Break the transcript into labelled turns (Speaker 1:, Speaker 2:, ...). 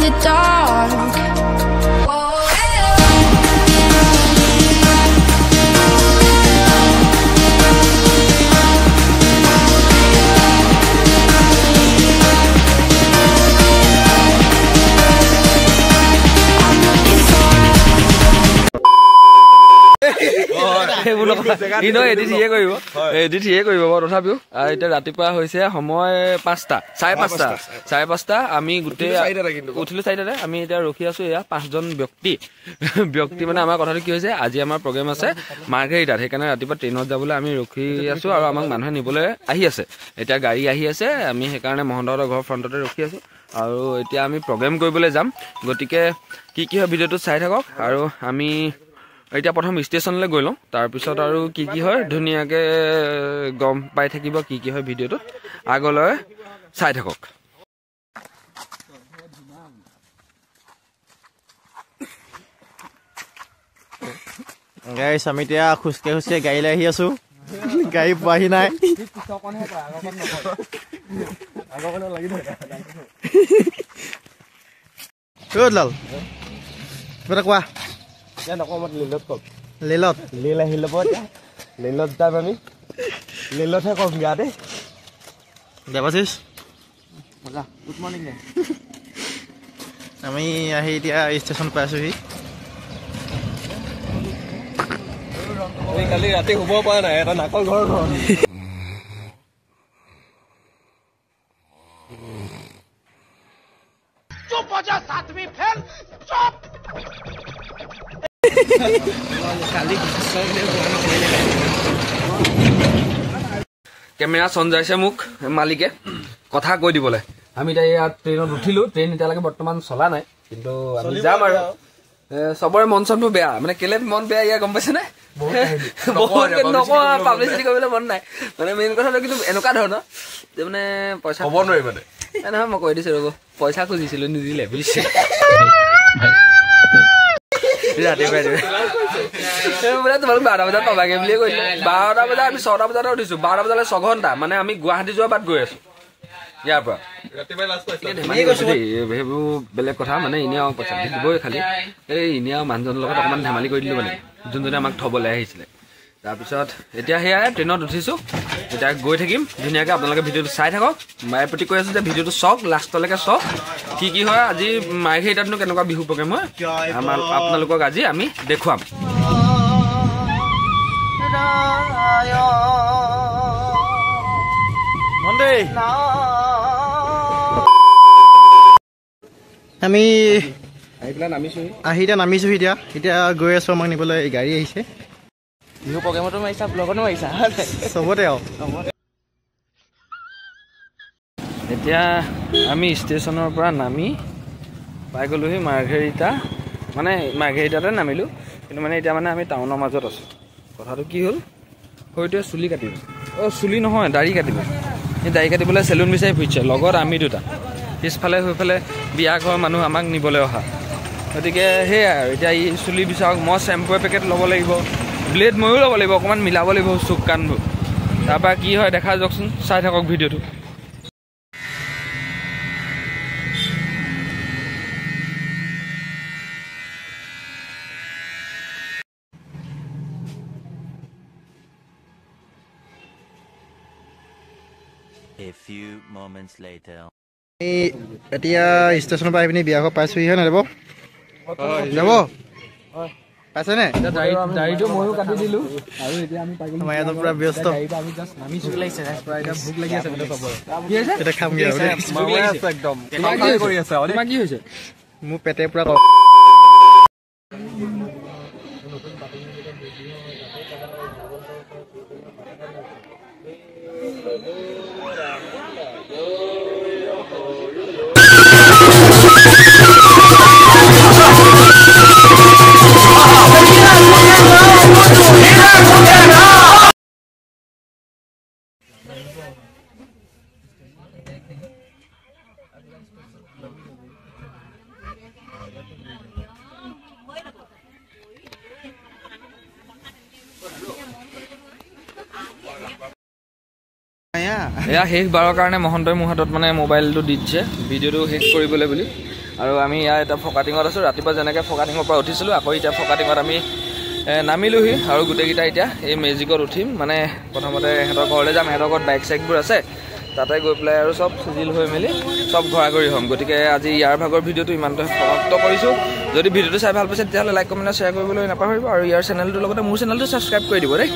Speaker 1: the dark.
Speaker 2: Edit সিয়ে কৰিব তথাপিও এতিয়া ৰাতিপুৱা হৈছে সময় 5টা 5:30 আমি গোটেই উঠিলো 4টাতে আমি এতিয়া ৰখি আছো এয়া 5জন ব্যক্তি মানে আমাৰ কথাটো কি হৈছে আজি আমাৰ প্ৰগ্ৰেম আছে মাৰ্ঘেৰিটাত সেইকাৰণে ৰাতিপুৱা ট্ৰেইনত যাবলৈ আমি ৰখি আছো আৰু আমাক মানুহে নিবলৈ আহি আছে এতিয়া গাড়ী আহি আছে আমি সেইকাৰণে মহন্তহঁতৰ ঘৰ ফ্ৰণ্টতে ৰখি আছো আৰু এতিয়া আমি প্ৰগ্ৰেম কৰিবলৈ যাম গতিকে কি হয় ভিডিঅ'টো চাই থাকক আৰু আমি এতিয়া প্ৰথম ষ্টেচনলৈ গৈ লওঁ তাৰপিছত আৰু কি হয় ধুনীয়াকৈ গম পাই থাকিব কি হয় ভিডিঅ'টোত আগলৈ চাই থাকক
Speaker 3: গাইছ আমি এতিয়া খোজকাঢ়ি গাড়ীলৈ আহি আছো গাড়ী পোৱাহি নাই লাল কিবা কোৱা
Speaker 2: লেলত যাম আমি লেলতহে কম গা দেই
Speaker 3: দেৱাশিষ
Speaker 2: গুড মৰ্ণিং
Speaker 3: আমি আহি এতিয়া ষ্টেচন পাইছোহি
Speaker 2: কালি ৰাতি শুব পৰা নাই এটা নাকৰ ঘৰ কেমেৰা চঞ্জাইছে মোক মালিকে কথা কৈ দিবলৈ আমি এতিয়া ইয়াত ট্ৰেইনত উঠিলো ট্ৰেইন এতিয়ালৈকে বৰ্তমান চলা নাই কিন্তু আমি যাম আৰু সবৰে মন চনটো বেয়া মানে কেলে মন বেয়া ইয়াৰ গম পাইছে নে পাব্লিচিটি কৰিবলৈ মন নাই মানে মেইন কথাটো কিন্তু এনেকুৱা ধৰণৰ যে মানে পইচা হ'ব নোৱাৰি মানে নহয় মই কৈ দিছো ৰ'ব পইচা খুজিছিলো নিদিলে বুজিছে তোমালোক 12টা বজাত পাবাগে বুলিয়ে কৈছে 12টা বজাত আমি 6টা বজাতে উঠিছো 12টা বজালৈ 6 ঘণ্টা মানে আমি গুৱাহাটী যোৱা বাট গৈ আছো ইয়াৰ পৰা সেইবোৰ বেলেগ কথা মানে এনেই আৰু পইচা দিবই খালি এই এনেই আৰু মানুহজনৰ লগত অকণমান ধেমালি কৰি দিলো মানে যোনজনে আমাক থবলৈ আহিছিলে তাৰপিছত এতিয়া সেয়াই ট্ৰেইনত উঠিছো এতিয়া গৈ থাকিম ধুনীয়াকৈ আপোনালোকে ভিডিঅ'টো চাই থাকক মায়ে প্ৰতি কৈ আছো যে ভিডিঅ'টো চাওক লাষ্টলৈকে চাওক কি হয় আজি মাৰ্ঘেৰিটাতনো কেনেকুৱা বিহু প্ৰগ্ৰেম হয় আপোনালোকক আজি আমি দেখুৱাম
Speaker 3: আমি আহি এতিয়া নামিছোহি এতিয়া গৈ আছো আমাক নিবলৈ গাড়ী আহিছে
Speaker 2: বিহু প্ৰগ্ৰেমতো মাৰিছা ব্লগতো মাৰিছা
Speaker 3: চবতে আৰু
Speaker 2: এতিয়া আমি ষ্টেচনৰ পৰা নামি পাই গ'লোহি মাৰ্ঘেৰিটা মানে মাৰ্ঘেৰিটাতে নামিলোঁ কিন্তু মানে এতিয়া মানে আমি টাউনৰ মাজত আছোঁ কথাটো কি হ'ল সৈতে চুলি কাটিব চুলি নহয় দাড়ি কাটিব সেই দাড়ি কাটিবলৈ চেলুন বিচাৰি ফুৰিছে লগত আমি দুটা পিছফালে হৈফালে বিয়া ঘৰৰ মানুহ আমাক নিবলৈ অহা গতিকে সেয়াই আৰু এতিয়া ই চুলি বিচাৰক মই চেম্পু পেকেট ল'ব লাগিব ব্লেড ময়ো ল'ব লাগিব অকণমান মিলাব লাগিব চুক কাণবোৰ তাৰপৰা কি হয় দেখা যাওকচোন চাই থাকক ভিডিঅ'টো
Speaker 4: A few moments later.
Speaker 3: এতিয়া ষ্টেচনৰ পৰা আহি পিনি বিয়া ঘৰ পাইছোহি হয় নাই যাব পাইছেনে
Speaker 2: দাড়িটো ময়ো কাটি দিলোঁ আৰু এতিয়া আমি পাই গ'লো
Speaker 3: আমাৰ ইয়াত পুৰা ব্যস্ত
Speaker 2: আমি জাষ্ট নামিছোঁ লাগিছে এতিয়া ভোক লাগি আছে
Speaker 3: এতিয়া খামগৈ আৰু
Speaker 2: একদম কৰি আছে কি হৈছে
Speaker 3: মোৰ পেটে পুৰা এয়া শেষ বাৰৰ কাৰণে মহন্তই মোৰ হাতত মানে মোবাইলটো দি দিছে ভিডিঅ'টো শেষ কৰিবলৈ বুলি
Speaker 2: আৰু আমি ইয়াৰ এতিয়া ফকাটিঙত আছোঁ ৰাতিপুৱা যেনেকৈ ফকাটিঙৰ পৰা উঠিছিলোঁ আকৌ এতিয়া ফকাটিঙত আমি নামিলোহি আৰু গোটেইকেইটা এতিয়া এই মেজিকত উঠিম মানে প্ৰথমতে সিহঁতৰ ঘৰলৈ যাম সিহঁতৰ ঘৰত বাইক চাইকবোৰ আছে তাতে গৈ পেলাই আৰু চব চিজিল হৈ মেলি চব ঘূৰা-ঘূৰি হ'ম গতিকে আজি ইয়াৰ ভাগৰ ভিডিঅ'টো ইমানতে সমাপ্ত কৰিছোঁ যদি ভিডিঅ'টো চাই ভাল পাইছে তেতিয়াহ'লে লাইক কমেণ্ট শ্বেয়াৰ কৰিবলৈ নাপাহৰিব আৰু ইয়াৰ চেনেলটোৰ লগতে মোৰ চেনেলটো ছাবস্ক্ৰাইব কৰি দিব দেই